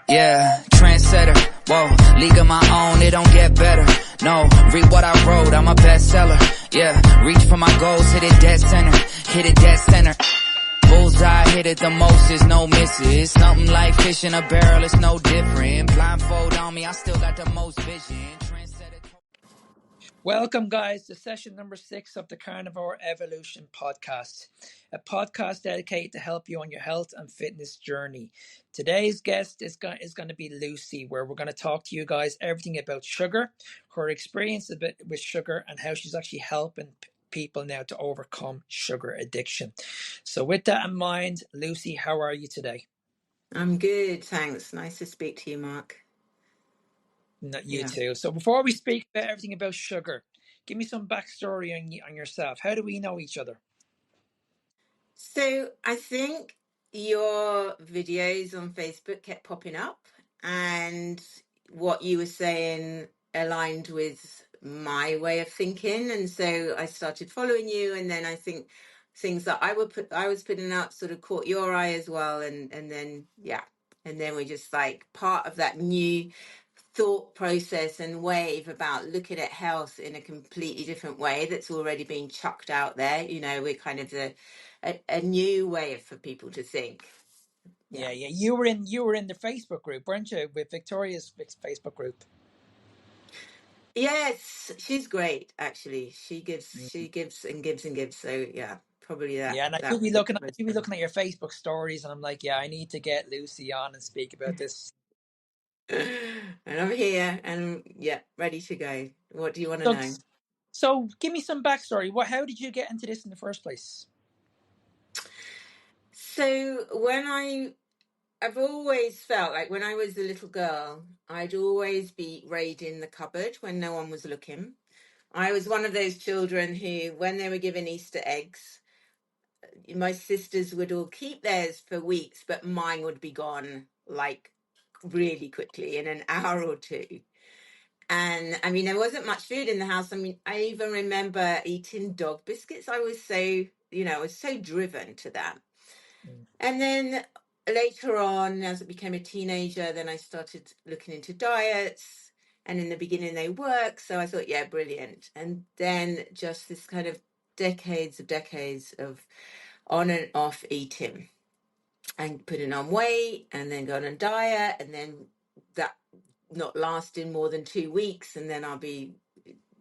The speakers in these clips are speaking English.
Yeah, trendsetter, whoa, league of my own, it don't get better. No, read what I wrote, I'm a bestseller. Yeah, reach for my goals, hit it dead center, hit it dead center. Bullseye, hit it the most, is no misses. Something like fish in a barrel, it's no different. Blindfold on me, I still got the most vision. Trendsetter. Welcome, guys, to session number 6 of the Carnivore Evolution podcast, a podcast dedicated to help you on your health and fitness journey. Today's guest is going to be Lucy, where we're going to talk to you guys everything about sugar, her experience a bit with sugar, and how she's actually helping people now to overcome sugar addiction. So with that in mind, Lucy, how are you today? I'm good, thanks. Nice to speak to you, Mark. Not you Yeah. too. So before we speak about everything about sugar, give me some backstory on yourself. How do we know each other? So I think your videos on Facebook kept popping up, and what you were saying aligned with my way of thinking, and so I started following you, and then I think things that I was putting out sort of caught your eye as well, and then and then we're just like part of that new thought process and wave about looking at health in a completely different way that's already been chucked out there. We're kind of a new way for people to think. Yeah. You were in the Facebook group, weren't you? With Victoria's Facebook group. Yes, she's great. Actually, Mm. she gives and gives and gives. So yeah, probably Yeah, and I do that be was looking at your Facebook stories, and I'm like, yeah, I need to get Lucy on and speak about this. and I'm here and yeah, ready to go. What do you want to So, know? so give me some backstory. How did you get into this in the first place? So I've always felt like when I was a little girl, I'd always be raiding the cupboard when no one was looking. I was one of those children who, when they were given Easter eggs, my sisters would all keep theirs for weeks, but mine would be gone like really quickly in an hour or two. And I mean, there wasn't much food in the house. I mean, I even remember eating dog biscuits. I was so driven to that. Mm. And then later on, as I became a teenager, then I started looking into diets. And in the beginning, they work. So I thought, yeah, brilliant. And then just this kind of decades of on and off eating and putting on weight and then going on diet. And then that not lasting more than 2 weeks. And then I'll be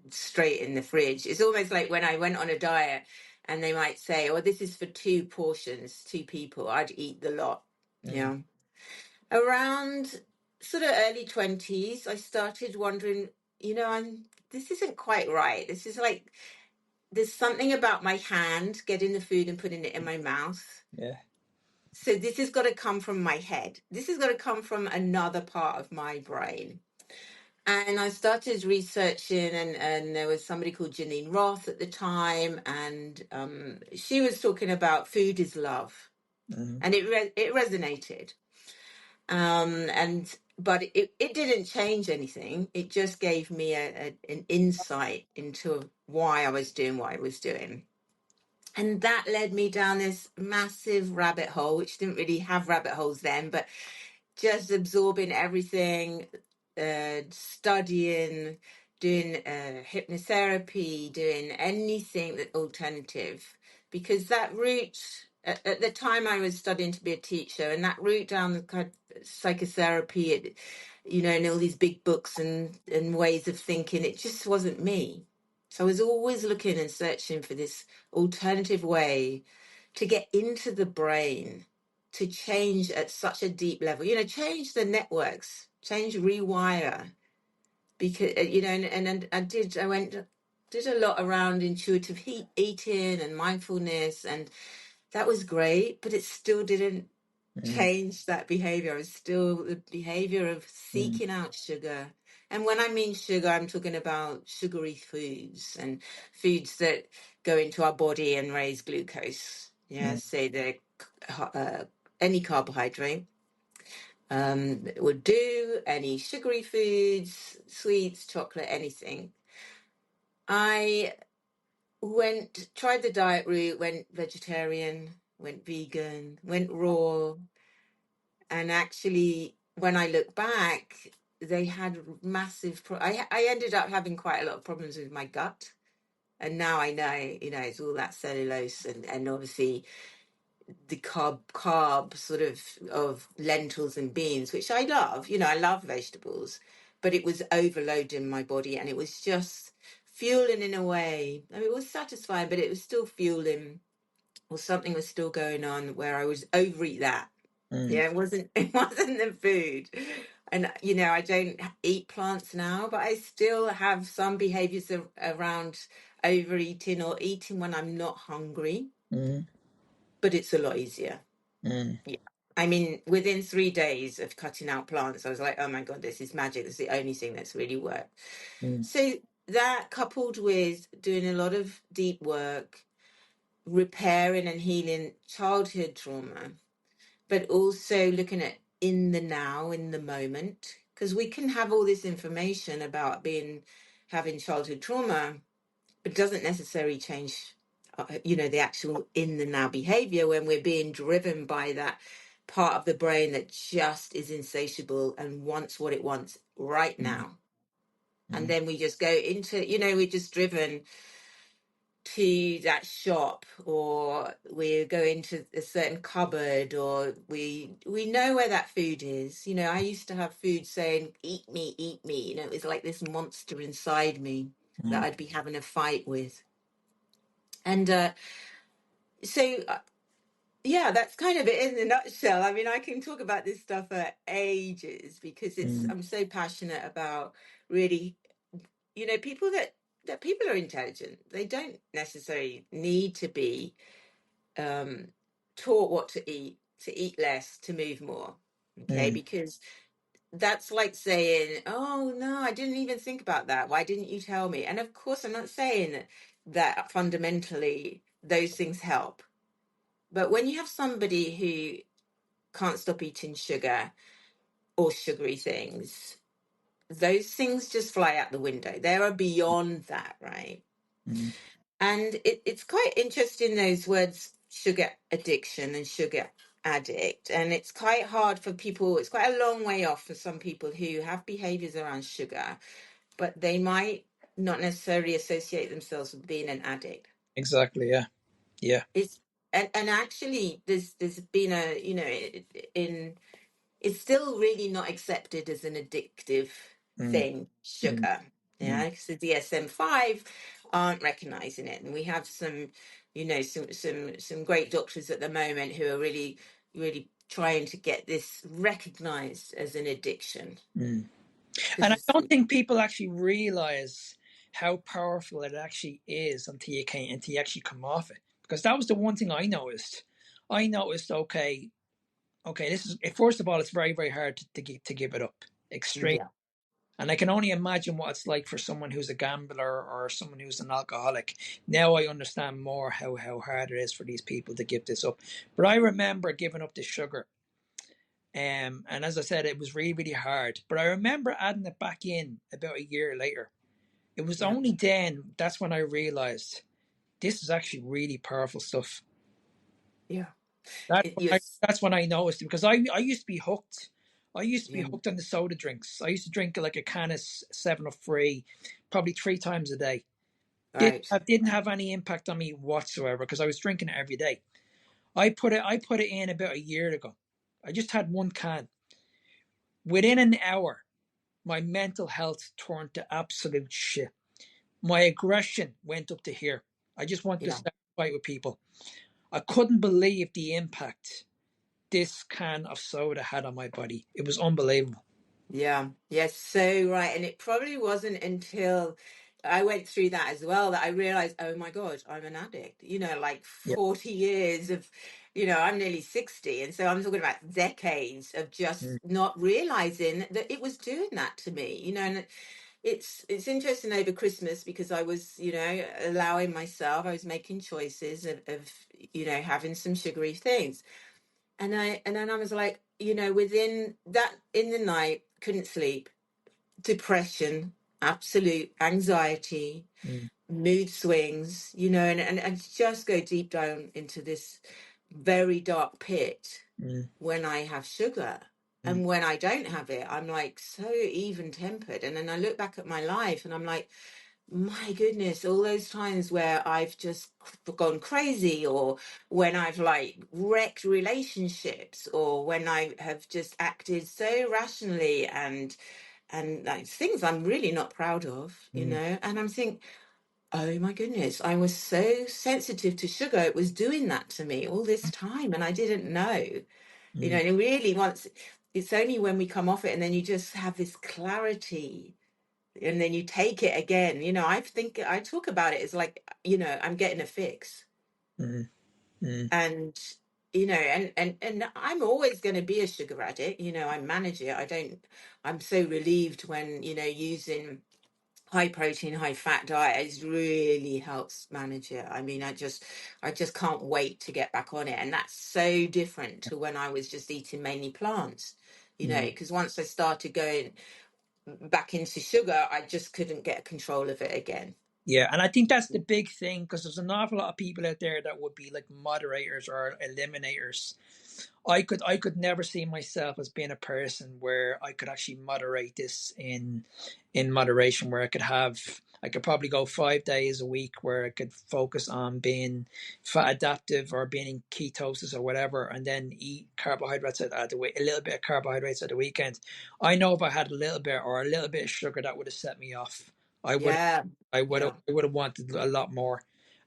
straight in the fridge. It's almost like when I went on a diet and they might say, oh, this is for 2 portions, 2 people. I'd eat the lot. Mm. Yeah. Around sort of early 20s, I started wondering, this isn't quite right. This is like, there's something about my hand getting the food and putting it in my mouth. Yeah. So this has got to come from my head. This has got to come from another part of my brain. And I started researching, and there was somebody called Janine Roth at the time, and she was talking about food is love, Mm-hmm. and it resonated. But it didn't change anything. It just gave me an insight into why I was doing what I was doing. And that led me down this massive rabbit hole, which didn't really have rabbit holes then, but just absorbing everything, studying, doing hypnotherapy, doing anything that alternative, because that route at the time I was studying to be a teacher, and that route down the kind of psychotherapy, and all these big books and ways of thinking, it just wasn't me. So I was always looking and searching for this alternative way to get into the brain, to change at such a deep level, change the networks, rewire. Because and I did a lot around intuitive eating and mindfulness, and that was great, but it still didn't Mm. change that behavior. It was still the behavior of Mm. seeking out sugar. And when I mean sugar, I'm talking about sugary foods and foods that go into our body and raise glucose. Yeah, Mm. say any carbohydrate would do, any sugary foods, sweets, chocolate, anything. I tried the diet route, went vegetarian, went vegan, went raw, and actually when I look back, they had massive I ended up having quite a lot of problems with my gut. And now I know, it's all that cellulose and obviously the carb sort of lentils and beans, which I love. I love vegetables, but it was overloading my body, and it was just fueling in a way. I mean, it was satisfying, but it was still fueling, or something was still going on where I was overeat that. Mm. Yeah, it wasn't it wasn't the food. And I don't eat plants now, but I still have some behaviors around overeating or eating when I'm not hungry, Mm. but it's a lot easier. Mm. Yeah. I mean, within 3 days of cutting out plants, I was like, oh my God, this is magic. This is the only thing that's really worked. Mm. So that, coupled with doing a lot of deep work, repairing and healing childhood trauma, but also looking at in the now, in the moment, because we can have all this information about having childhood trauma, but it doesn't necessarily change, the actual in the now behavior when we're being driven by that part of the brain that just is insatiable and wants what it wants right Mm. now. And Mm. then we just go into, we're just driven to that shop, or we go into a certain cupboard, or we know where that food is. I used to have food saying, eat me, eat me. It was like this monster inside me that Mm. I'd be having a fight with. And so yeah, that's kind of it in a nutshell. I mean, I can talk about this stuff for ages because Mm. I'm so passionate about, really, people that people are intelligent. They don't necessarily need to be um, taught what to eat less, to move more. Okay, Mm. because that's like saying, oh no, I didn't even think about that. Why didn't you tell me? And of course, I'm not saying that fundamentally those things help. But when you have somebody who can't stop eating sugar or sugary things, those things just fly out the window. They are beyond that, right? Mm. And it's quite interesting, those words, sugar addiction and sugar addict. And it's quite hard for people, it's quite a long way off for some people who have behaviors around sugar, but they might not necessarily associate themselves with being an addict. Exactly. Yeah. Yeah. It's and actually there's been a, in it's still really not accepted as an addictive Mm. thing, Mm. sugar. Mm. Yeah, because the DSM-5 aren't recognizing it, and we have some great doctors at the moment who are really really trying to get this recognized as an addiction. Mm. Because And I it's don't think people actually realize how powerful it actually is until you actually come off it. Because that was the one thing I noticed. I noticed, okay, this is, first of all, it's very, very hard to give it up. Extreme. yeah, And I can only imagine what it's like for someone who's a gambler or someone who's an alcoholic. Now I understand more how hard it is for these people to give this up. But I remember giving up the sugar. And as I said, it was really, really hard. But I remember adding it back in about a year later. It was yeah, only then, that's when I realized this is actually really powerful stuff. yeah. That's It, when you're, that's when I noticed it, because I used to be hooked. I used to be yeah, hooked on the soda drinks. I used to drink like a can of 7 or free, probably 3 times a day. right. Didn't have any impact on me whatsoever because I was drinking it every day. I put it in about a year ago. I just had one can. Within an hour, my mental health turned to absolute shit. My aggression went up to here. I just wanted to Yeah. start a fight with people. I couldn't believe the impact this can of soda had on my body. It was unbelievable. Yeah, yes, so right. And it probably wasn't until I went through that as well that I realized, oh my God, I'm an addict. Like Yeah. 40 years of, I'm nearly 60. And so I'm talking about decades of just Mm. not realizing that it was doing that to me, and it's interesting over Christmas because I was, allowing myself, I was making choices of having some sugary things. And then I was like, within that, in the night, couldn't sleep, depression, absolute anxiety, Mm. mood swings, and just go deep down into this very dark pit Mm. when I have sugar. mm, And when I don't have it, I'm like so even tempered. And then I look back at my life and I'm like, my goodness, all those times where I've just gone crazy, or when I've like wrecked relationships, or when I have just acted so rationally and like things I'm really not proud of, you mm, know. And I'm thinking, oh my goodness, I was so sensitive to sugar. It was doing that to me all this time, and I didn't know, you know. mm, And it really, once it's only when we come off it, and then you just have this clarity, and then you take it again. You know, I talk about it as like, you know, I'm getting a fix, mm, mm, and you know, and I'm always going to be a sugar addict. You know, I manage it. I don't. I'm so relieved when, you know, using high protein, high fat diet is really helps manage it. I mean, I just can't wait to get back on it. And that's so different to when I was just eating mainly plants, you know, mm. because once I started going back into sugar, I just couldn't get control of it again. Yeah, and I think that's the big thing, because there's an awful lot of people out there that would be like moderators or eliminators. I could never see myself as being a person where I could actually moderate this in moderation, where I could probably go 5 days a week where I could focus on being fat adaptive or being in ketosis or whatever, and then eat carbohydrates at the a little bit of carbohydrates at the weekend. I know if I had a little bit or a little bit of sugar, that would have set me off. I would Yeah, yeah, I would have wanted a lot more,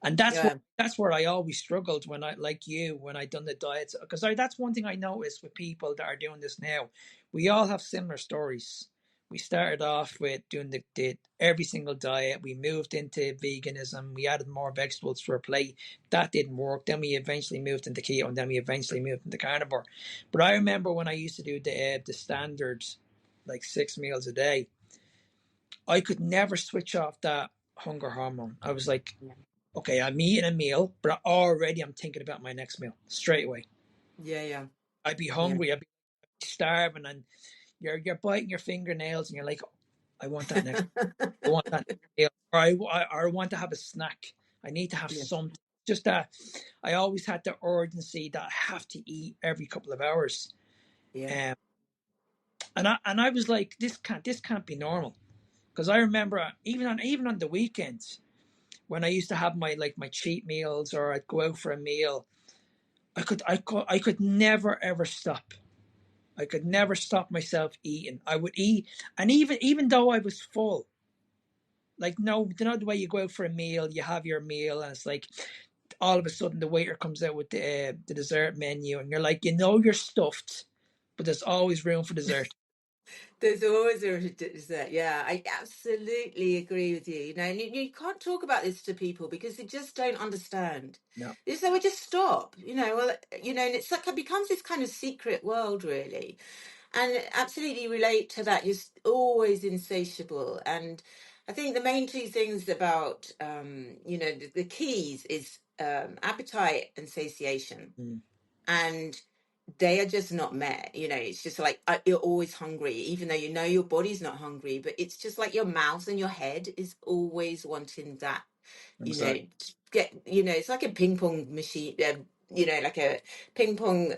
and that's where I always struggled when I, like you, when I done the diets, because that's one thing I noticed with people that are doing this now. We all have similar stories. We started off with doing the every single diet. We moved into veganism. We added more vegetables to our plate. That didn't work. Then we eventually moved into keto, and then we eventually moved into carnivore. But I remember when I used to do the standard, like 6 meals a day, I could never switch off that hunger hormone. I was like, yeah, okay, I'm eating a meal, but already I'm thinking about my next meal straight away. yeah, yeah, I'd be yeah. hungry, I'd be starving, and you're biting your fingernails, and you're like, I want that next, I want that next meal, or I want to have a snack. I need to have Yeah, something. Just that I always had the urgency that I have to eat every couple of hours. yeah. Um, and I was like, this can't be normal, because I remember even on the weekends when I used to have my cheat meals, or I'd go out for a meal, I could never ever stop. I could never stop myself eating. I would eat, and even though I was full, like, no, you know the way you go out for a meal, you have your meal, and it's like all of a sudden the waiter comes out with the dessert menu, and you're like, you're stuffed, but there's always room for dessert. There's always a dessert. Yeah, I absolutely agree with you. You know, and you can't talk about this to people because they just don't understand. No. So we just stop. You know, well, you know, and it's like it becomes this kind of secret world, really. And absolutely relate to that. You're always insatiable. And I think the main two things about, you know, the keys is appetite and satiation. Mm, And they are just not met. You know, it's just like you're always hungry, even though you know your body's not hungry, but it's just like your mouth and your head is always wanting that, you know, exactly. get, you know, it's like a ping pong machine, you know, like a ping pong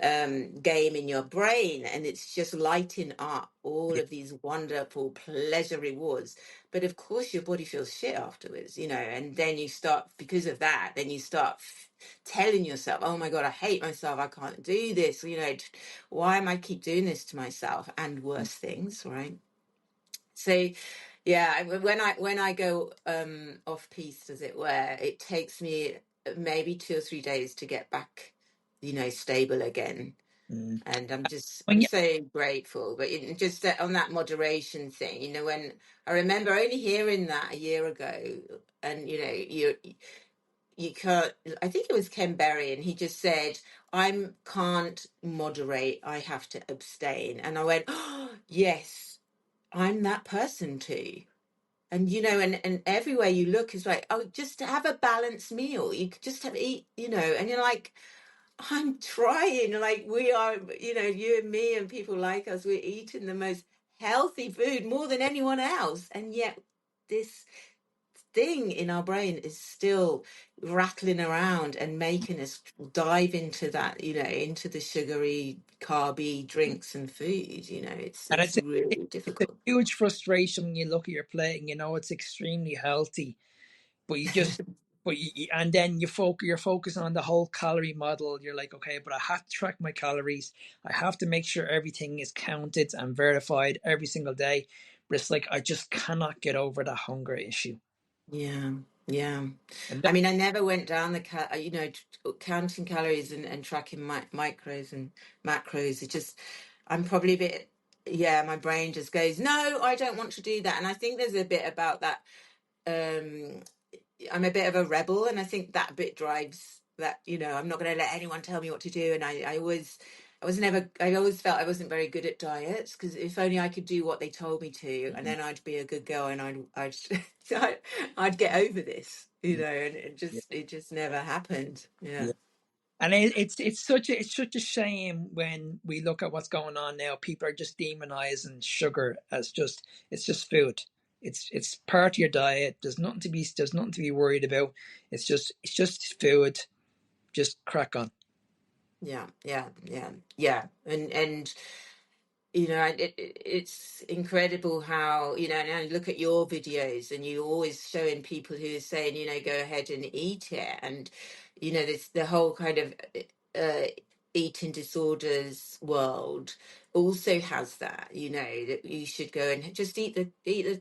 game in your brain, and it's just lighting up all Yeah. of these wonderful pleasure rewards. But of course your body feels shit afterwards, you know, and then you start, because of that, then you start telling yourself, oh my god, I hate myself, I can't do this, you know, why am I keep doing this to myself, and worse things, right? So yeah, when I go off piste, as it were, it takes me maybe 2 or 3 days to get back, you know, stable again. Mm. And I'm just When you, so grateful. But just on that moderation thing, you know, when I remember only hearing that a year ago, and you know, you can't. I think it was Ken Berry, and he just said, "I can't moderate. I have to abstain." And I went, "Oh, yes, I'm that person too." And you know, and everywhere you look is like, oh, just to have a balanced meal. You could just have eat, you know, and you're like, I'm trying. Like we are, you know, you and me and people like us, we're eating the most healthy food more than anyone else, and yet this thing in our brain is still rattling around and making us dive into that, into the sugary, carby drinks and food. And It's really it's a difficult. huge frustration when you look at your plate and you know it's extremely healthy, but you just and then you're focusing on the whole calorie model. You're like, okay, but I have to track my calories. I have to make sure everything is counted and verified every single day. But it's like I just cannot get over that hunger issue. Yeah, yeah. And I that, mean, I never went down counting calories and tracking micros and macros. It just, I'm probably a bit, yeah, my brain just goes, no, I don't want to do that. And I think there's a bit about that. Um, I'm a bit of a rebel, and I think that bit drives that, I'm not going to let anyone tell me what to do. And I always felt I wasn't very good at diets, because if only I could do what they told me to, and then I'd be a good girl, and I'd get over this, and yeah, it just never happened. Yeah. yeah. And it's such a shame when we look at what's going on now. People are just demonizing sugar as just it's just food. It's part of your diet. There's nothing to be worried about. It's just food. Just crack on. Yeah, yeah, yeah, yeah. And it's incredible how, and I look at your videos, and you always showing people who are saying, go ahead and eat it. And, this the whole kind of uh, eating disorders world also has that, that you should go and just eat the,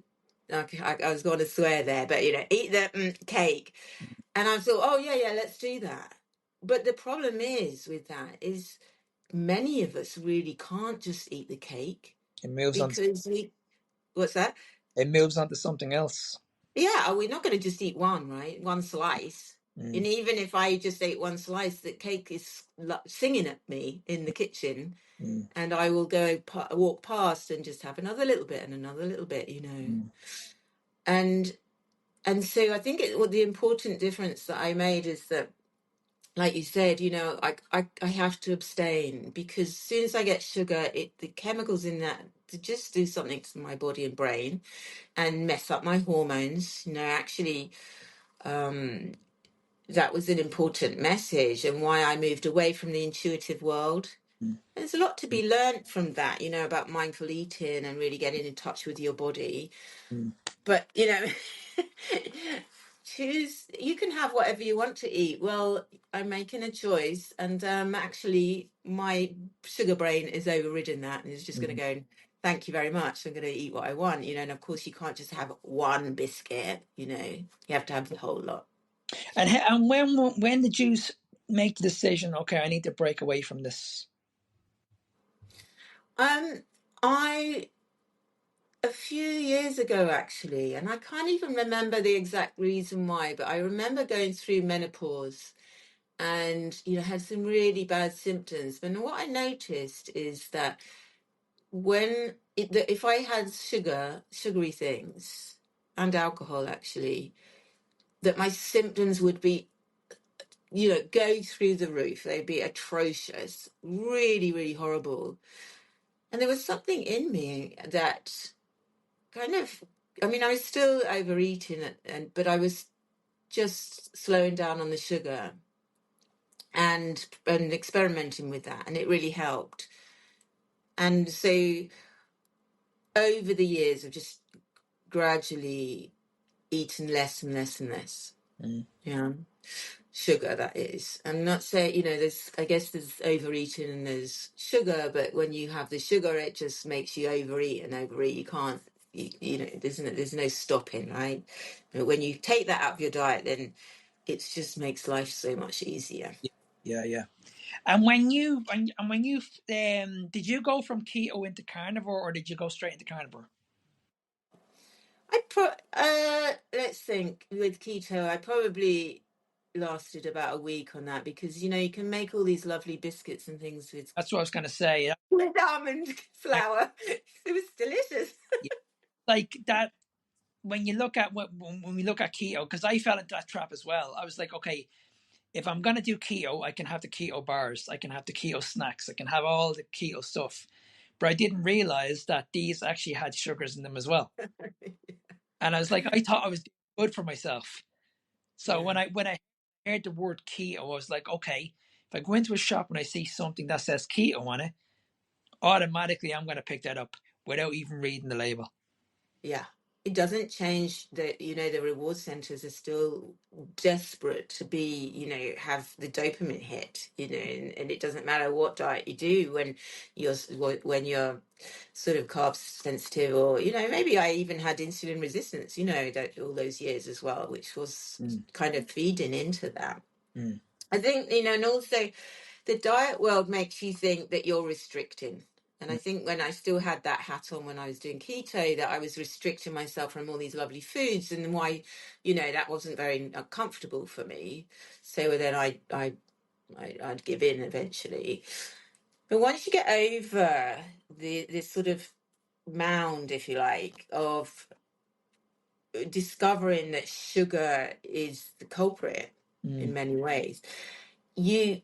okay, I was going to swear there, but, eat the cake. And I thought, oh, yeah, yeah, let's do that. But the problem is with that is many of us really can't just eat the cake, It moves on. because what's that? It moves on to something else. Yeah, we're not going to just eat one, right? One slice. Mm, And even if I just ate one slice, the cake is singing at me in the kitchen, mm, and I will go walk past and just have another little bit and another little bit. mm, And so I think what the important difference that I made is that, like you said, I have to abstain, because as soon as I get sugar, the chemicals in that to just do something to my body and brain and mess up my hormones. Actually, that was an important message, and why I moved away from the intuitive world. mm, There's a lot to be learned from that, about mindful eating and really getting in touch with your body. mm. But choose, you can have whatever you want to eat. Well, I'm making a choice, and actually my sugar brain is overridden that, and is just going to Mm. go, thank you very much, I'm going to eat what I want. And of course you can't just have one biscuit. You have to have the whole lot. And when did you make the decision? Okay, I need to break away from this. um I A few years ago, actually, and I can't even remember the exact reason why, but I remember going through menopause, and had some really bad symptoms. But what I noticed is that if I had sugary things, and alcohol, actually, that my symptoms would be, go through the roof. They'd be atrocious, really, really horrible. And there was something in me that kind of, I mean, I was still overeating, but I was just slowing down on the sugar, and experimenting with that, and it really helped. And so over the years, I've just gradually eaten less and less and less. Mm, Yeah, sugar, that is. I'm not saying, I guess there's overeating and there's sugar, but when you have the sugar, it just makes you overeat and overeat. You can't, there's no stopping, right? But when you take that out of your diet, then it just makes life so much easier. yeah, yeah. And when you did you go from keto into carnivore, or did you go straight into carnivore? Let's think, with keto, I probably lasted about a week on that, because you can make all these lovely biscuits and things with That's what I was going to say. with almond I, flour. It was delicious. yeah, like that. When you look at when we look at keto, because I fell into that trap as well. I was like, okay, if I'm gonna do keto, I can have the keto bars, I can have the keto snacks, I can have all the keto stuff. But I didn't realize that these actually had sugars in them as well. And I was like, I thought I was doing good for myself. So Yeah. when I heard the word keto, I was like, okay, if I go into a shop and I see something that says keto on it, automatically I'm going to pick that up without even reading the label. Yeah. It doesn't change that, the reward centers are still desperate to be, have the dopamine hit, and it doesn't matter what diet you do when you're sort of carb sensitive, or, maybe I even had insulin resistance, that all those years as well, which was Mm, kind of feeding into that. mm, I think, and also the diet world makes you think that you're restricting. And I mm, think when I still had that hat on when I was doing keto, that I was restricting myself from all these lovely foods, and why, that wasn't very comfortable for me. So then I'd give in eventually. But once you get over this sort of mound, if you like, of discovering that sugar is the culprit in mm, many ways, you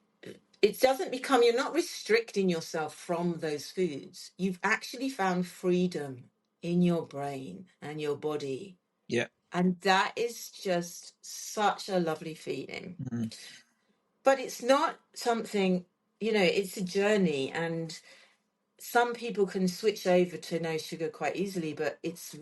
it doesn't become, you're not restricting yourself from those foods. You've actually found freedom in your brain and your body. yeah. And that is just such a lovely feeling. Mm, But it's not something, it's a journey. And some people can switch over to no sugar quite easily, but it's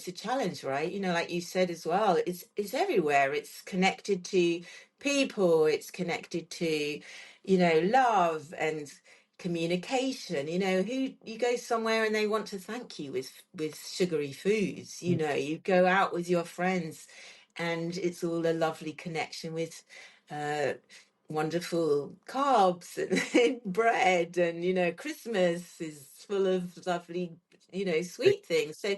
a challenge, right? Like you said as well, it's everywhere. It's connected to people, it's connected to, love and communication. Who you go somewhere and they want to thank you with sugary foods. mm, You go out with your friends and it's all a lovely connection with uh wonderful carbs and bread, and Christmas is full of lovely sweet things. So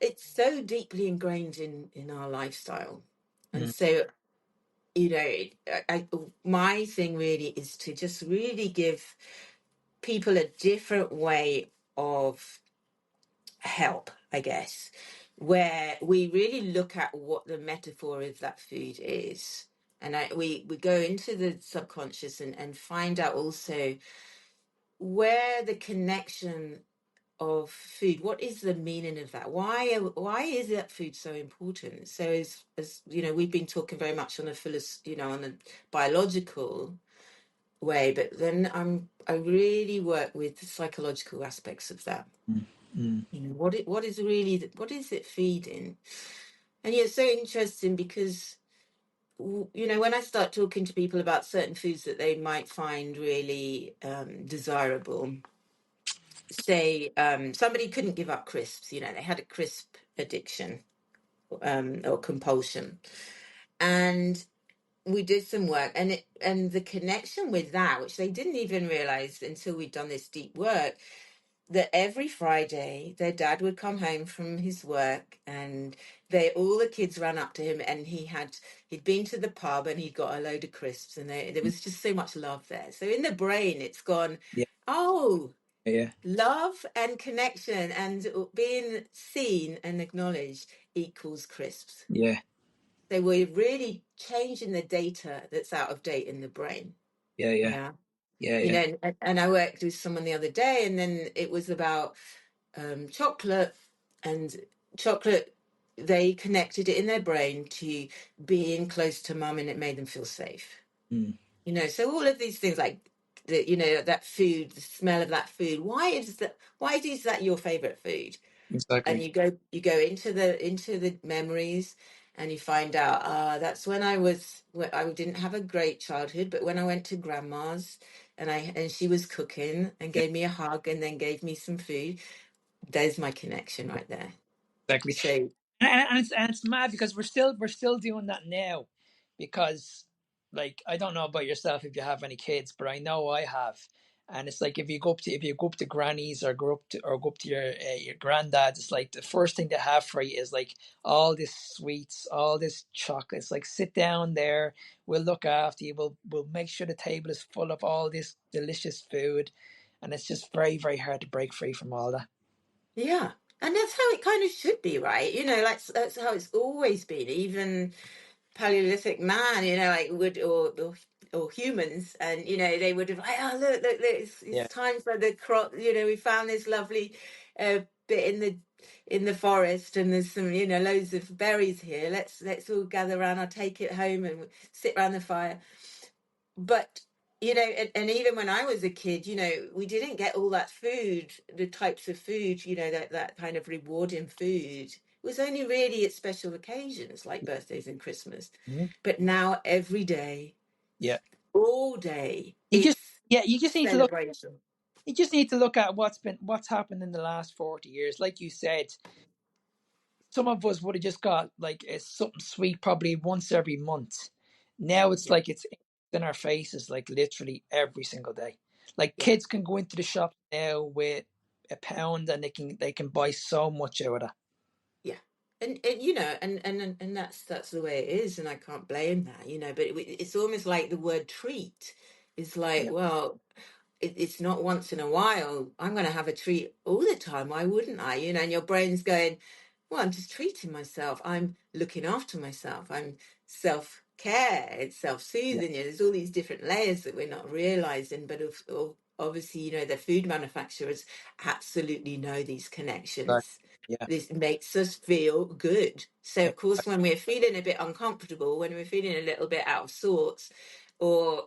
it's so deeply ingrained in our lifestyle. And mm, so my thing really is to just really give people a different way of help, I guess, where we really look at what the metaphor of that food is. And we go into the subconscious and find out also where the connection of food, what is the meaning of that? Why is that food so important? So as we've been talking very much on a on a biological way, but then I really work with the psychological aspects of that. mm, mm, What is it feeding? And yeah, it's so interesting because when I start talking to people about certain foods that they might find really desirable, say somebody couldn't give up crisps, they had a crisp addiction, or compulsion, and we did some work, and the connection with that, which they didn't even realize until we'd done this deep work, that every Friday their dad would come home from his work, and all the kids ran up to him, and he'd been to the pub and he'd got a load of crisps, and there mm. was just so much love there. So in the brain it's gone, Yeah, oh, yeah, love and connection and being seen and acknowledged equals crisps. yeah, So we're really changing the data that's out of date in the brain. yeah, yeah, Yeah. yeah, yeah. And I worked with someone the other day, and then it was about chocolate, and chocolate, they connected it in their brain to being close to mum, and it made them feel safe. Mm, So all of these things, like that food, the smell of that food, why is that your favorite food? And exactly. you go into the memories, and you find out, that's when I didn't have a great childhood, but when I went to grandma's, and she was cooking and Yeah, gave me a hug and then gave me some food. There's my connection right there. exactly. So And it's mad because we're still doing that now, because like I don't know about yourself if you have any kids, but I know I have. And it's like if you go up to grannies, or go up to your granddad's, it's like the first thing they have for you is like all this sweets, all this chocolates. Like, sit down there, we'll look after you, we'll make sure the table is full of all this delicious food, and it's just very, very hard to break free from all that. yeah, and that's how it kind of should be, right? Like that's how it's always been. Even Paleolithic man, like would or humans, and they would have like, look, it's Yeah, time for the crop. We found this lovely bit in in the forest, and there's some, loads of berries here. Let's all gather around. I'll take it home and sit around the fire. But and even when I was a kid, we didn't get all that food, the types of food, that kind of rewarding food. It was only really at special occasions like birthdays and Christmas. Mhm. But now every day, Yeah. all day, You just it's yeah, you just need to look celebration. you just need to look at what's happened in the last 40 years. Like you said, some of us would have just got like something sweet probably once every month. Now it's Yeah, like it's in our faces like literally every single day. Like yeah, kids can go into the shop now with a pound and they can buy so much out of that. yeah. And and that's the way it is, and I can't blame that, but it's almost like the word treat is like, Yeah, well, it's not once in a while. I'm going to have a treat all the time. Why wouldn't I? And your brain's going, well, I'm just treating myself. I'm looking after myself. I'm self care. It's self yeah, soothing. There's all these different layers that we're not realizing. But obviously, the food manufacturers absolutely know these right. connections. Yeah, This makes us feel good. So, yeah, of course, when we're feeling a bit uncomfortable, when we're feeling a little bit out of sorts, or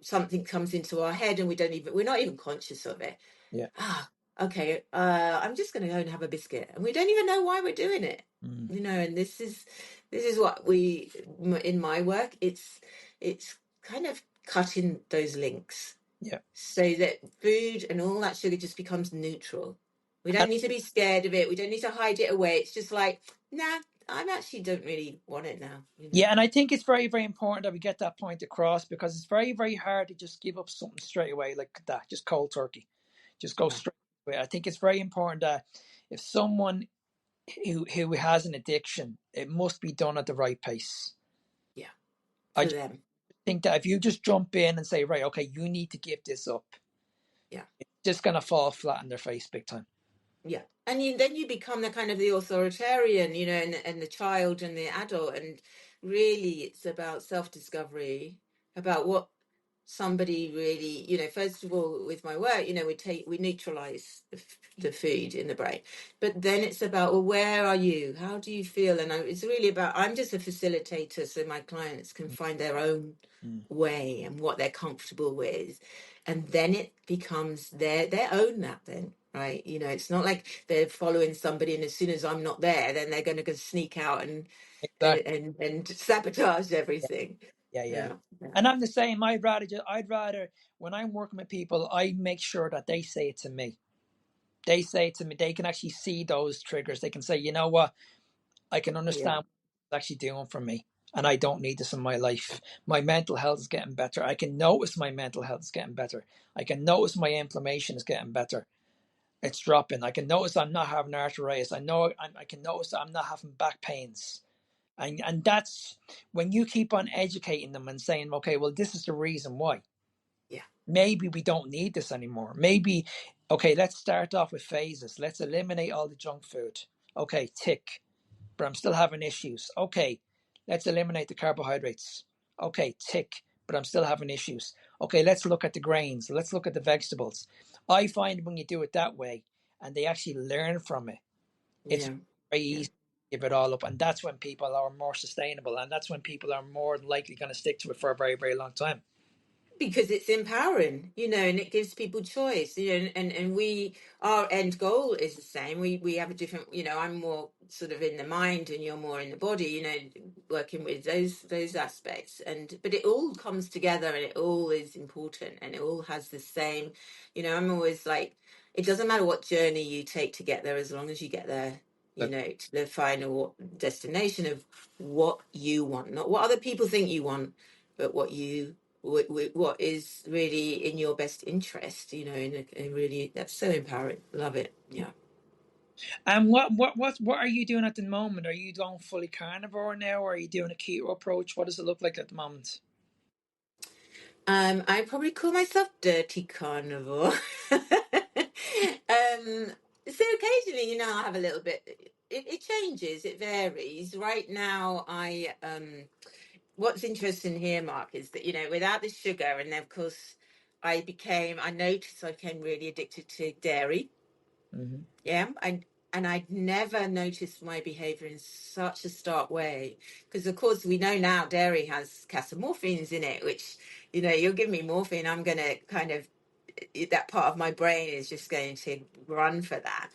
something comes into our head and we're not even conscious of it. yeah. Ah, okay, I'm just going to go and have a biscuit, and we don't even know why we're doing it. Mm, And this is what we in my work. It's kind of cutting those links yeah. so that food and all that sugar just becomes neutral. We And, don't need to be scared of it. We don't need to hide it away. It's just like, nah, I actually don't really want it now. yeah, and I think it's very, very important that we get that point across because it's very, very hard to just give up something straight away like that, just cold turkey, just go Yeah, straight away. I think it's very important that if someone who has an addiction, it must be done at the right pace. yeah, I for just them. think that if you just jump in and say, right, okay, you need to give this up, Yeah. it's just gonna fall flat in their face big time. Yeah, and then you become the kind of the authoritarian, and the child and the adult, and really it's about self-discovery, about what somebody really, first of all with my work, we neutralize the food in the brain, but then it's about, well, where are you? How do you feel? And it's really about, I'm just a facilitator so my clients can find their own Mm. way and what they're comfortable with, and then it becomes their own map then, right? It's not like they're following somebody and as soon as I'm not there then they're going to go sneak out and Exactly. sabotage Yeah, everything. yeah, yeah. Yeah, yeah, And I'm the same. I'd rather when I'm working with people, I make sure that they say it to me. They say it to me. They can actually see those triggers. They can say, you know what, I can yeah, understand what it's actually doing for me, and I don't need this in my life. My mental health is getting better. I can notice my mental health is getting better. I can notice my inflammation is getting better. It's dropping. I can notice I'm not having arthritis. I can notice that I'm not having back pains. And that's when you keep on educating them and saying, okay, well, this is the reason why. yeah, Maybe we don't need this anymore. Maybe, okay, let's start off with phases. Let's eliminate all the junk food. Okay, tick. But I'm still having issues. Okay, let's eliminate the carbohydrates. Okay, tick. But I'm still having issues. Okay, let's look at the grains. Let's look at the vegetables. I find when you do it that way and they actually learn from it, it's yeah, very yeah. easy to give it all up. And that's when people are more sustainable. And that's when people are more than likely going to stick to it for a very, very long time. Because it's empowering, and it gives people choice, and our end goal is the same. We have a different, I'm more sort of in the mind and you're more in the body, working with those aspects, but it all comes together and it all is important and it all has the same, I'm always like, it doesn't matter what journey you take to get there, as long as you get there, to the final destination of what you want, not what other people think you want, but what is really in your best interest, and really that's so empowering. Love it. Yeah. And what are you doing at the moment? Are you going fully carnivore now, or are you doing a keto approach? What does it look like at the moment? I probably call myself dirty carnivore. So occasionally, I have a little bit. It changes. It varies. Right now, what's interesting here, Mark, is that without the sugar, and then of course, I noticed I became really addicted to dairy. Hmm. Yeah, and I'd never noticed my behavior in such a stark way. Because, of course, we know now dairy has casomorphins in it, which, you'll give me morphine, I'm going to kind of, that part of my brain is just going to run for that.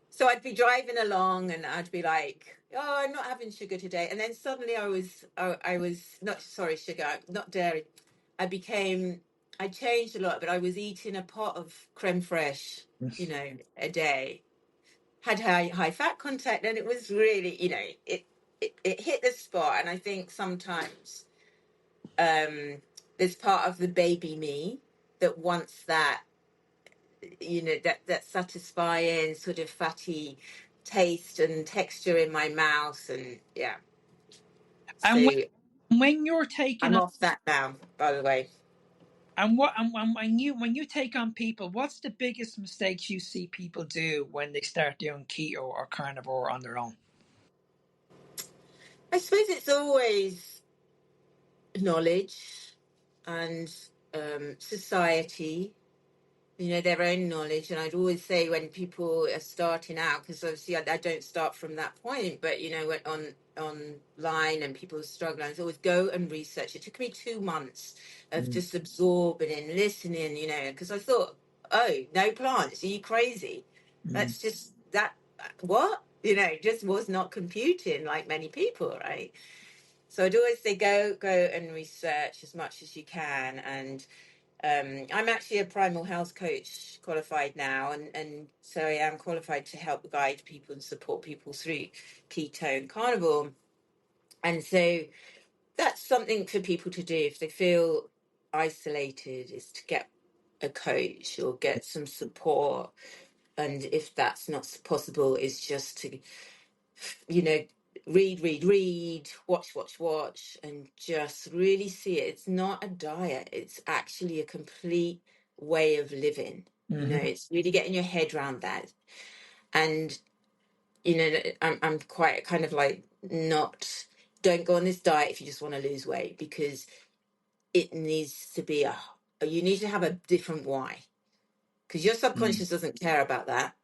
So I'd be driving along and I'd be like, oh, I'm not having sugar today. And then suddenly I was not, sorry, sugar, not dairy. I changed a lot, but I was eating a pot of creme fraiche, a day, had high fat content, and it was really, it hit the spot. And I think sometimes there's part of the baby me that wants that, that satisfying sort of fatty taste and texture in my mouth. And yeah, And so when you're taking I'm on, off that now, by the way. and when you take on people, what's the biggest mistakes you see people do when they start doing keto or carnivore on their own? I suppose it's always knowledge and society, their own knowledge. And I'd always say when people are starting out, because obviously I don't start from that point, but when online and people are struggling, I always go and research. It took me 2 months of Mm, just absorbing and listening, because I thought, oh, no plants, are you crazy? mm, That's just that, what, just was not computing like many people, right? So I'd always say go and research as much as you can. And I'm actually a primal health coach qualified now, and so I am qualified to help guide people and support people through keto and carnivore. And so that's something for people to do if they feel isolated, is to get a coach or get some support. And if that's not possible, is just to, you know, read, watch, and just really see it. It's not a diet, it's actually a complete way of living. mhm, It's really getting your head around that. And, I'm quite kind of like, not, don't go on this diet if you just want to lose weight, because it needs to be you need to have a different why, because your mm, subconscious doesn't care about that.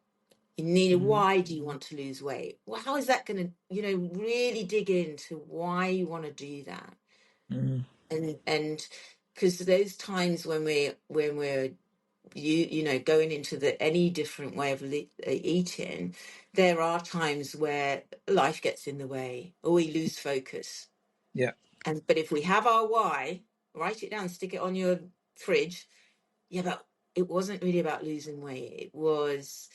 You need a mhm, why do you want to lose weight? Well, how is that going to, really dig into why you want to do that? mhm. And because those times when we're going into any different way of eating, there are times where life gets in the way or we lose focus. Yeah. But if we have our why, write it down, stick it on your fridge. Yeah, but it wasn't really about losing weight. It was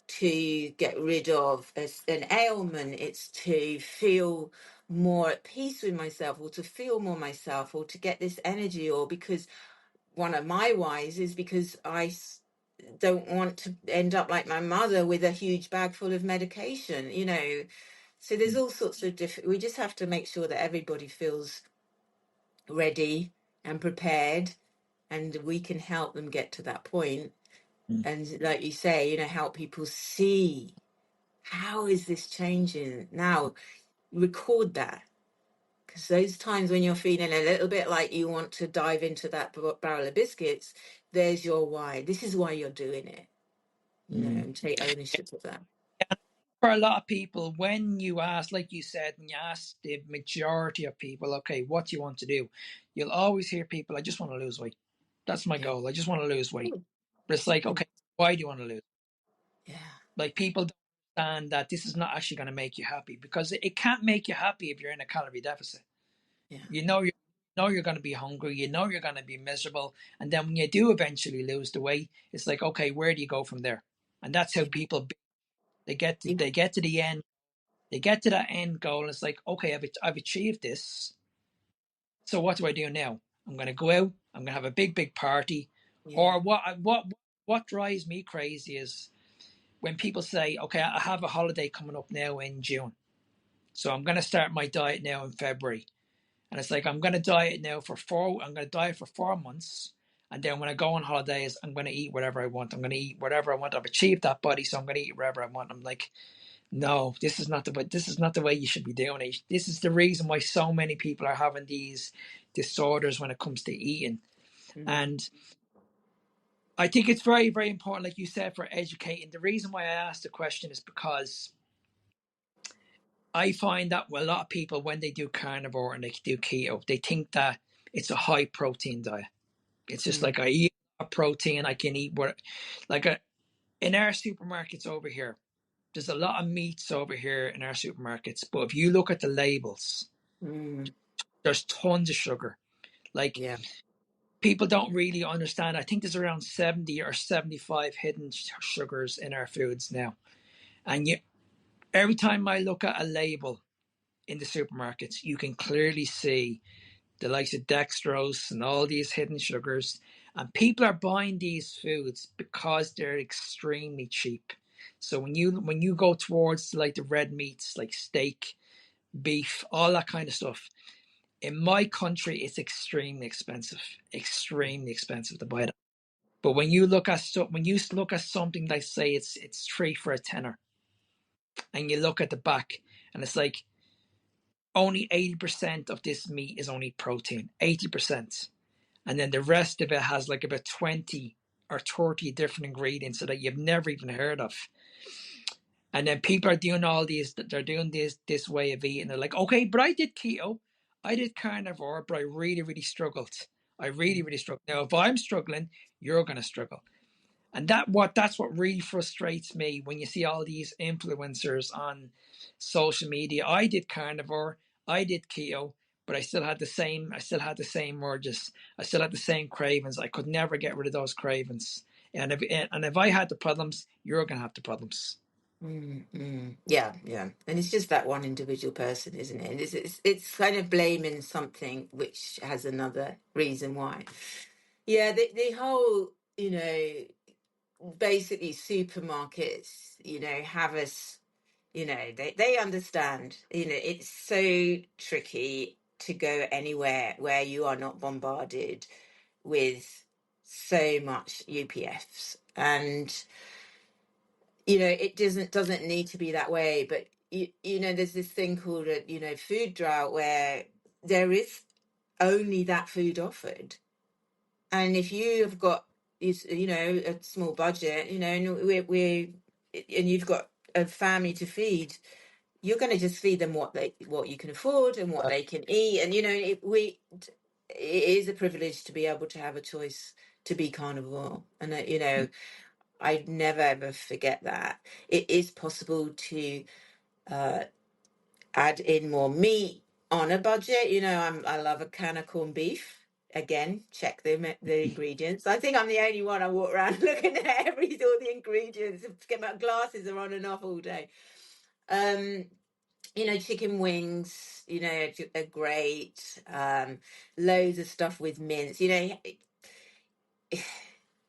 to get rid of an ailment. It's to feel more at peace with myself, or to feel more myself, or to get this energy, or because one of my whys is because don't want to end up like my mother with a huge bag full of medication, So there's all sorts of different, we just have to make sure that everybody feels ready and prepared, and we can help them get to that point. Mm, And like you say, help people see, how is this changing now? Record that, because those times when you're feeling a little bit like you want to dive into that barrel of biscuits, there's your why. This is why you're doing it, mm. and take ownership of that. And for a lot of people, when you ask, like you said, when you ask the majority of people, okay, what do you want to do? You'll always hear people, I just want to lose weight. That's my Yeah. goal. I just want to lose weight. Mm. But it's like, And okay, why do you want to lose? yeah, Like people don't understand that this is not actually going to make you happy, because it can't make you happy if you're in a calorie deficit. yeah, You know you're going to be hungry. You know you're going to be miserable. And then when you do eventually lose the weight, it's like, okay, where do you go from there? And that's how yeah, people they get to yeah, they get to the end. They get to that end goal, and it's like, okay, I've achieved this. So what do I do now? I'm going to go out. I'm going to have a big party. yeah, Or what drives me crazy is when people say, okay, I have a holiday coming up now in June, so I'm going to start my diet now in February, and it's like I'm going to diet now for four. I'm going to diet for 4 months, and then when I go on holidays, I'm going to eat whatever I want. I'm going to eat whatever I want. I've achieved that body, so I'm going to eat whatever I want. I'm like, no, this is not the way. This is not the way you should be doing it. This is the reason why so many people are having these disorders when it comes to eating. mm, And I think it's very, very important, like you said, for educating. The reason why I asked the question is because I find that a lot of people, when they do carnivore and they do keto, they think that it's a high protein diet. It's just Mm, like, I eat a protein, I can eat what, like in our supermarkets over here, there's a lot of meats over here in our supermarkets. But if you look at the labels, mm, there's tons of sugar. Like, yeah. people don't really understand. I think there's around 70 or 75 hidden sugars in our foods now. And every time I look at a label in the supermarkets, you can clearly see the likes of dextrose and all these hidden sugars. And people are buying these foods because they're extremely cheap. So when you go towards like the red meats, like steak, beef, all that kind of stuff, in my country, it's extremely expensive to buy that. But when you look at something like, say, it's three for a tenner, and you look at the back, and it's like only 80% of this meat is only protein, 80%, and then the rest of it has like about 20 or 30 different ingredients that you've never even heard of. And then people are doing all these, they're doing this way of eating. They're like, okay, but I did keto, I did carnivore, but I really, really struggled. I really, really struggled. Now, if I'm struggling, you're going to struggle. And that's what really frustrates me when you see all these influencers on social media. I did carnivore, I did keto, but I still had the same urges. I still had the same cravings. I could never get rid of those cravings. And if I had the problems, you're gonna have the problems. Yeah, yeah, and it's just that one individual person, isn't it? And it's kind of blaming something which has another reason why. Yeah, the whole, basically supermarkets, have us, they understand, it's so tricky to go anywhere where you are not bombarded with so much UPFs. And it doesn't need to be that way, but there's this thing called a food drought where there is only that food offered. And if you have got a small budget, and and you've got a family to feed, you're going to just feed them what you can afford and what they can eat. And it is a privilege to be able to have a choice to be carnivore. And I'd never ever forget that. It is possible to add in more meat on a budget. I love a can of corned beef. Again, check the ingredients. I think I'm the only one. I walk around looking at all the ingredients. Get my glasses are on and off all day. Chicken wings, are great. Loads of stuff with mince.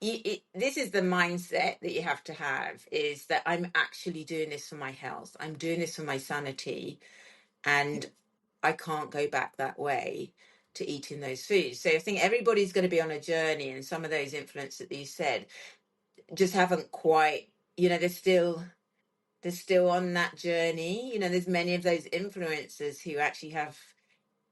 This is the mindset that you have to have, is that I'm actually doing this for my health. I'm doing this for my sanity, and I can't go back that way to eating those foods. So I think everybody's going to be on a journey, and some of those influences that you said just haven't quite, they're still on that journey. There's many of those influencers who actually have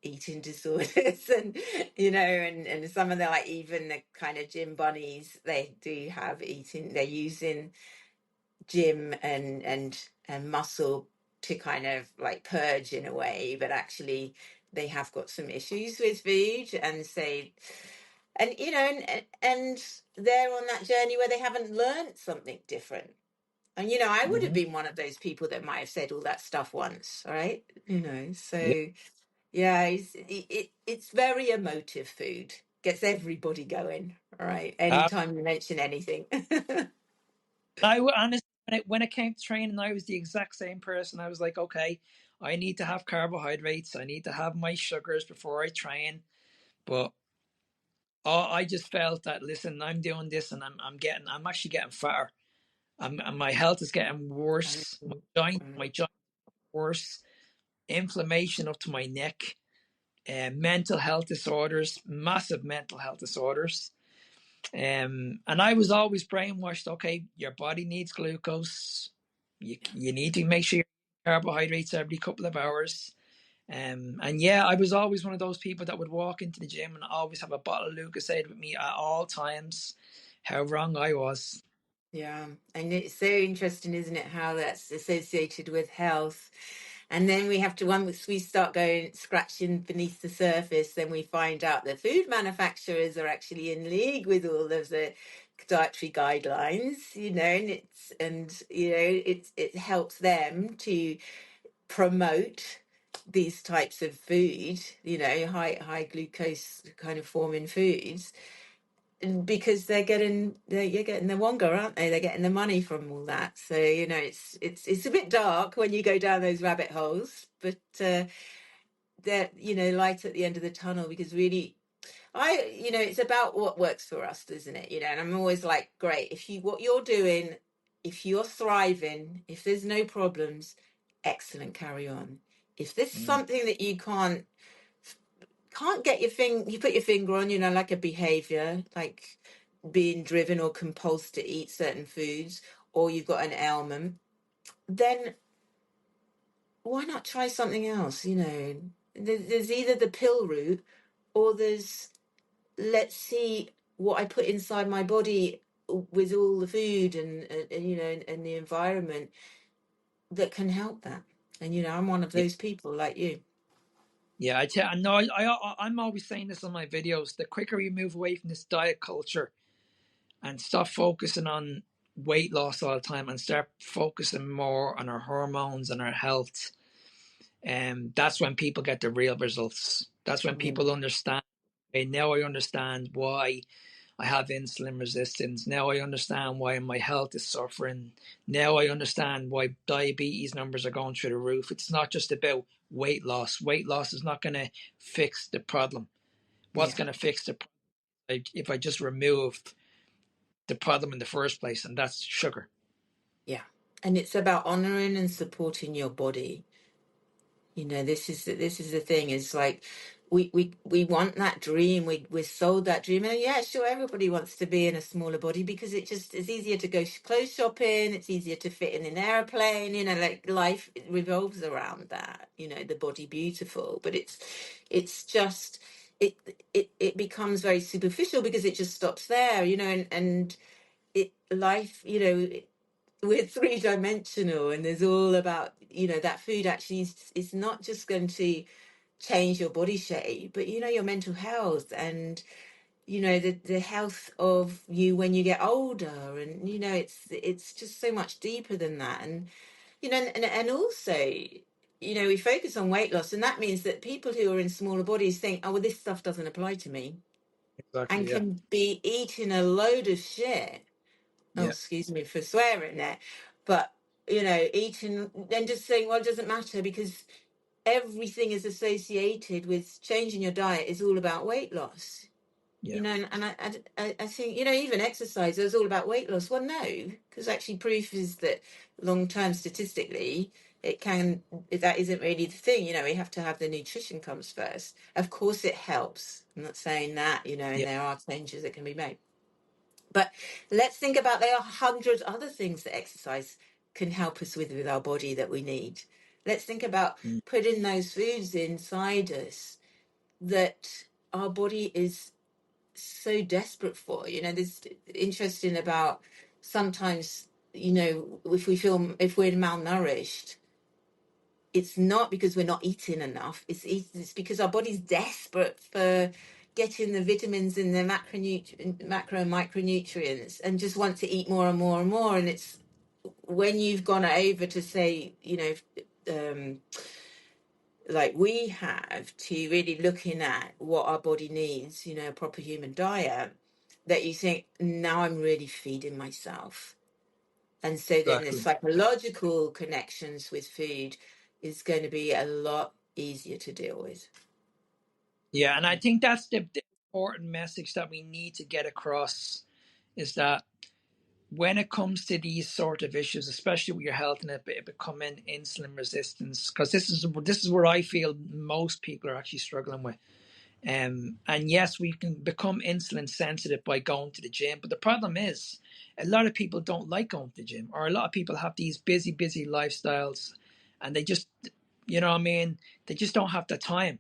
eating disorders and and some of the, like, even the kind of gym bunnies, they do have eating, they're using gym and muscle to kind of like purge in a way, but actually they have got some issues with food. And say, and they're on that journey where they haven't learned something different. And I would have Mhm. been one of those people that might have said all that stuff once, all right? Yeah. So yeah, it's very emotive food. Gets everybody going. All right. Uh, Anytime you mention anything. honestly, when it came to training, I was the exact same person. I was like, okay, I need to have carbohydrates. I need to have my sugars before I train. But I just felt that, listen, I'm doing this, and I'm actually getting fatter. And my health is getting worse. My joint worse. Inflammation up to my neck. Mental health disorders, massive mental health disorders. And I was always brainwashed. Okay, your body needs glucose. You need to make sure you eat carbohydrates every couple of hours. And yeah, I was always one of those people that would walk into the gym and always have a bottle of Lucasade with me at all times. how wrong I was. Yeah, and it's so interesting, isn't it, how that's associated with health. And then we have to, once we start going scratching beneath the surface, then we find out that food manufacturers are actually in league with all of the dietary guidelines, and it helps them to promote these types of food, high glucose kind of forming foods, because you're getting the wonga, aren't they? They're getting the money from all that. So it's a bit dark when you go down those rabbit holes, but they're light at the end of the tunnel, because really, it's about what works for us, isn't it? And I'm always like, great, if you what you're doing, if you're thriving, if there's no problems, excellent, carry on. If there's Mm. something that you can't get you put your finger on, like a behavior, like being driven or compulsed to eat certain foods, or you've got an ailment, then why not try something else? There's either the pill route, or there's, let's see what I put inside my body with all the food and the environment that can help that. And I'm one of Yeah, those people like you. yeah. I'm always saying this on my videos. The quicker we move away from this diet culture and stop focusing on weight loss all the time and start focusing more on our hormones and our health, that's when people get the real results. That's when Mm, people understand. Okay, now I understand why I have insulin resistance. Now I understand why my health is suffering. Now I understand why diabetes numbers are going through the roof. It's not just about weight loss. Weight loss is not going to fix the problem. What's yeah, going to fix the problem if I just remove the problem in the first place, and that's sugar. yeah. And it's about honoring and supporting your body. This is the thing. Is like we want that dream. We're sold that dream, and yeah, sure, everybody wants to be in a smaller body, because it's easier to go clothes shopping. It's easier to fit in an airplane. Like life revolves around that. The body beautiful, but it's just it becomes very superficial, because it just stops there. And it life. We're three-dimensional, and there's all about that food actually is not just going to change your body shape, but your mental health, and the health of you when you get older. And it's just so much deeper than that. And and also, we focus on weight loss, and that means that people who are in smaller bodies think, oh well, this stuff doesn't apply to me, and Exactly. Yeah. can be eating a load of shit. Oh, Yeah. excuse me for swearing there. But, eating, then just saying, well, it doesn't matter, because everything is associated with changing your diet is all about weight loss. Yeah. And I think, even exercise is all about weight loss. Well, no, because actually proof is that long term, statistically, that isn't really the thing. We have to have the nutrition comes first. Of course, it helps. I'm not saying that, and Yeah. there are changes that can be made. But let's think about, there are hundreds other things that exercise can help us with our body that we need. Let's think about Mm. putting those foods inside us that our body is so desperate for. There's interesting about sometimes, if we're malnourished, it's not because we're not eating enough. It's because our body's desperate for getting the vitamins and the macro and micronutrients, and just want to eat more and more and more. And it's when you've gone over to say, like we have, to really looking at what our body needs, a proper human diet, that you think, now I'm really feeding myself. And so then the Exactly. psychological connections with food is going to be a lot easier to deal with. Yeah, and I think that's the important message that we need to get across is that when it comes to these sort of issues, especially with your health and it becoming insulin resistance, because this is where I feel most people are actually struggling with. And yes, we can become insulin sensitive by going to the gym, but the problem is a lot of people don't like going to the gym, or a lot of people have these busy lifestyles, and they just, you know what I mean, they just don't have the time,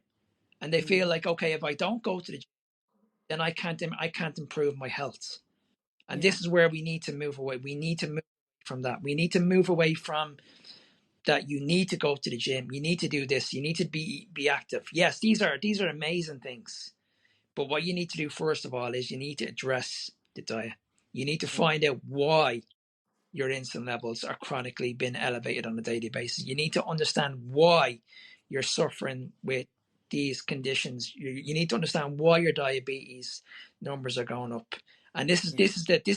and they feel Mm. like, okay, if I don't go to the gym, then I can't improve my health. And Yeah. this is where we need to move away. We need to move from that. We need to move away from that. You need to go to the gym. You need to do this. You need to be active. Yes, these are amazing things. But what you need to do first of all is you need to address the diet. You need to find out why your insulin levels are chronically being elevated on a daily basis. You need to understand why you're suffering with these conditions. You need to understand why your diabetes numbers are going up. And Yeah. this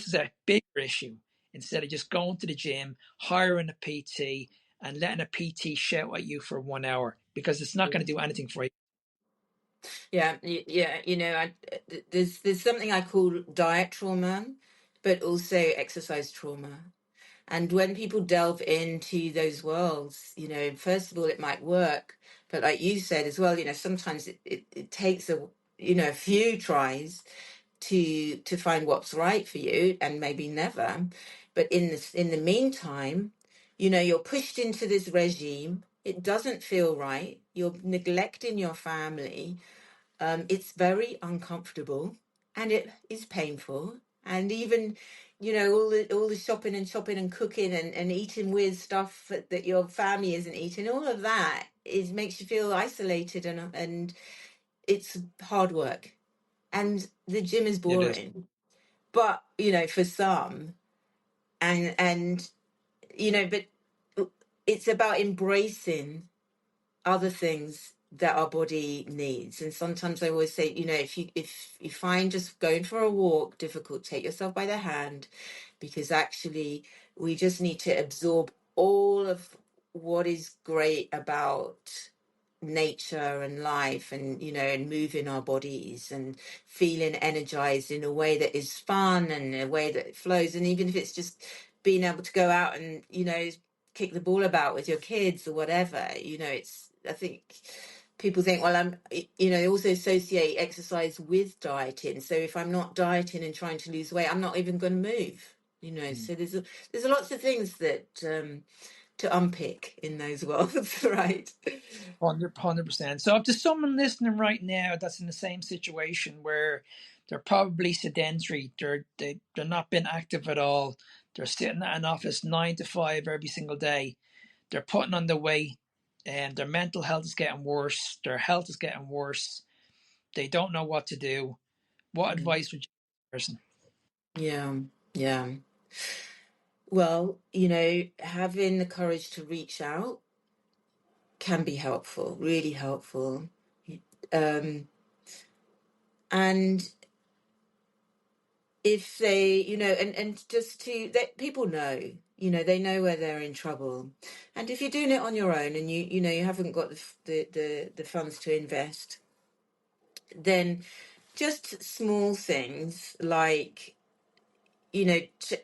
is a bigger issue. Instead of just going to the gym, hiring a PT, and letting a PT shout at you for 1 hour, because it's not Yeah. going to do anything for you. Yeah, yeah, there's something I call diet trauma, but also exercise trauma. And when people delve into those worlds, first of all, it might work, but like you said as well, sometimes it takes a few tries to find what's right for you, and maybe never. But in the meantime, you're pushed into this regime. It doesn't feel right. You're neglecting your family. It's very uncomfortable, and it is painful. And even, all the shopping and cooking and eating weird stuff that your family isn't eating, all of that is makes you feel isolated, and it's hard work. And the gym is It is. boring. But, for some, and but it's about embracing other things that our body needs. And sometimes I always say, if you find just going for a walk difficult, take yourself by the hand, because actually we just need to absorb all of what is great about nature and life, and and moving our bodies and feeling energized in a way that is fun and a way that flows. And even if it's just being able to go out and kick the ball about with your kids or whatever, it's, I think people think, well, they also associate exercise with dieting. So if I'm not dieting and trying to lose weight, I'm not even going to move, so there's lots of things that to unpick in those worlds. Right. 100%. So if there's someone listening right now that's in the same situation where they're probably sedentary, they're not being active at all, they're sitting at an office 9 to 5 every single day, they're putting on the weight, and their mental health is getting worse, their health is getting worse, they don't know what to do. What Mm. advice would you give this person? Yeah. Yeah. Well, having the courage to reach out can be helpful, really helpful. Um, and if they, and just to that people know, they know where they're in trouble. And if you're doing it on your own and you haven't got the funds to invest, then just small things like,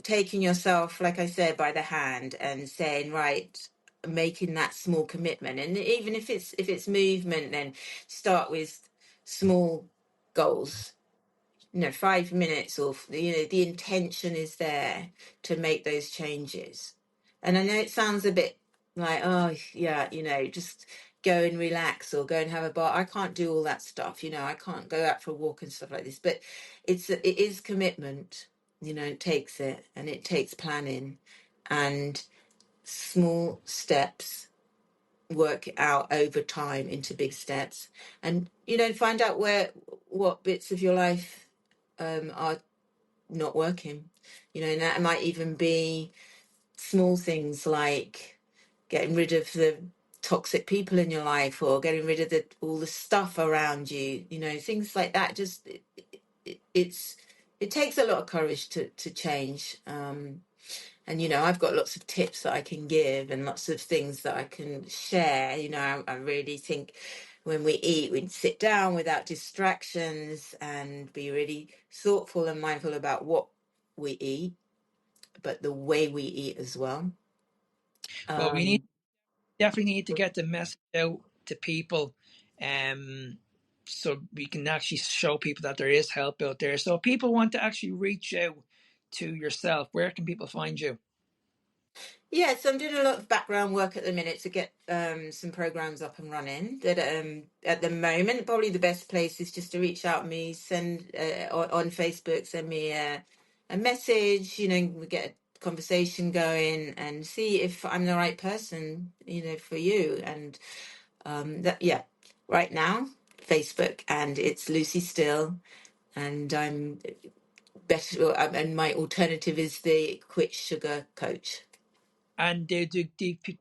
taking yourself, like I said, by the hand and saying, right, making that small commitment. And even if it's movement, then start with small goals, 5 minutes, or the intention is there to make those changes. And I know it sounds a bit like, oh yeah, just go and relax or go and have a bar. I can't do all that stuff, I can't go out for a walk and stuff like this, but it is commitment. It takes it, and it takes planning, and small steps work out over time into big steps. And find out what bits of your life are not working. And that might even be small things like getting rid of the toxic people in your life, or getting rid of all the stuff around you. Things like that. Just it takes a lot of courage to change. And I've got lots of tips that I can give and lots of things that I can share. I really think when we eat, we sit down without distractions and be really thoughtful and mindful about what we eat, but the way we eat as well. Well, we um definitely need to get the message out to people, um, so we can actually show people that there is help out there. So if people want to actually reach out to yourself, where can people find you? yeah, so I'm doing a lot of background work at the minute to get some programs up and running. That at the moment, probably the best place is just to reach out to me, send on Facebook, send me a message, we get a conversation going and see if I'm the right person, for you. And that, yeah, right now, Facebook, and it's Lucy Still, and I'm better, and my alternative is the Quit Sugar Coach. And do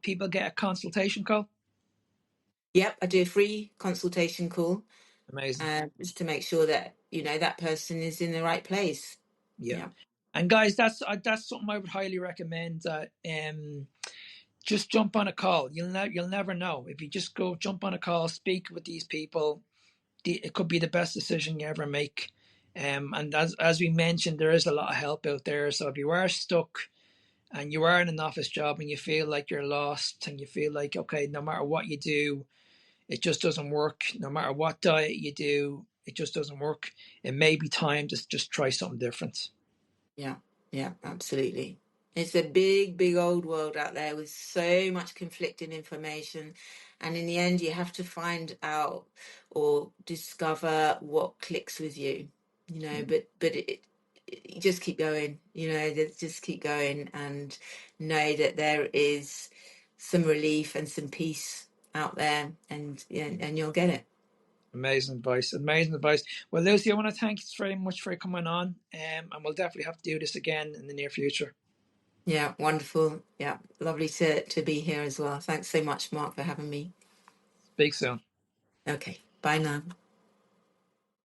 people get a consultation call? Yep, I do a free consultation call, Amazing. just to make sure that that person is in the right place. Yeah. Yeah, And guys, that's something I would highly recommend. Just jump on a call. You'll never know if you just go jump on a call, speak with these people. It could be the best decision you ever make. And as we mentioned, there is a lot of help out there. So if you are stuck and you are in an office job and you feel like you're lost and you feel like, okay, no matter what you do, it just doesn't work. No matter what diet you do, it just doesn't work. It may be time to just try something different. yeah, yeah, absolutely. It's a big, big old world out there with so much conflicting information. And in the end, you have to find out or discover what clicks with you, but you just keep going, just keep going and know that there is some relief and some peace out there, and and you'll get it. Amazing advice. Amazing advice. Well, Lucy, I want to thank you very much for coming on. And we'll definitely have to do this again in the near future. Yeah, wonderful. Yeah, lovely to be here as well. Thanks so much, Mark, for having me. Speak soon. Okay, bye now.